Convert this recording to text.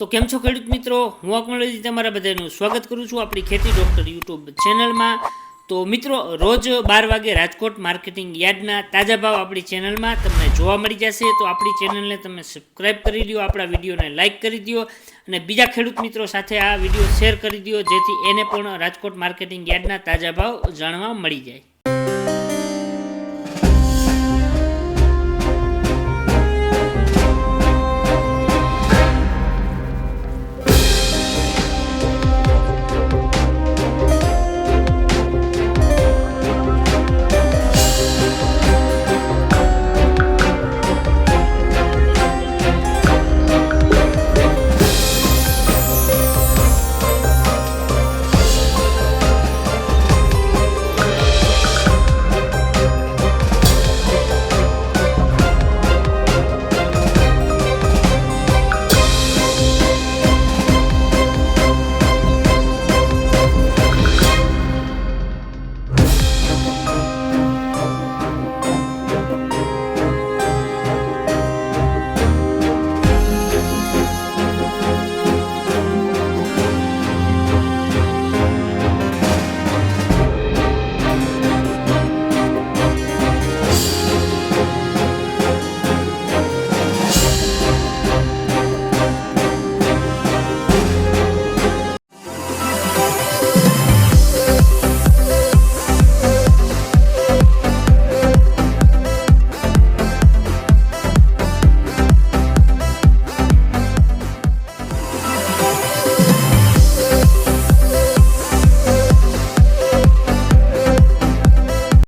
તો કેમ છો ખેડૂત મિત્રો, હું અકમલજી તમારા બધાનું સ્વાગત કરું છું આપણી ખેતી ડૉક્ટર યુટ્યુબ ચેનલમાં। તો મિત્રો, રોજ 12 વાગે રાજકોટ માર્કેટિંગ યાર્ડના તાજા ભાવ આપણી ચેનલમાં તમને જોવા મળી જશે। તો આપણી ચેનલને તમે સબસ્ક્રાઈબ કરી દો, આપણા વિડીયોને લાઇક કરી દો અને બીજા ખેડૂત મિત્રો સાથે આ વિડીયો શેર કરી દો, જેથી એને પણ રાજકોટ માર્કેટિંગ યાર્ડના તાજા ભાવ જાણવા મળી જાય।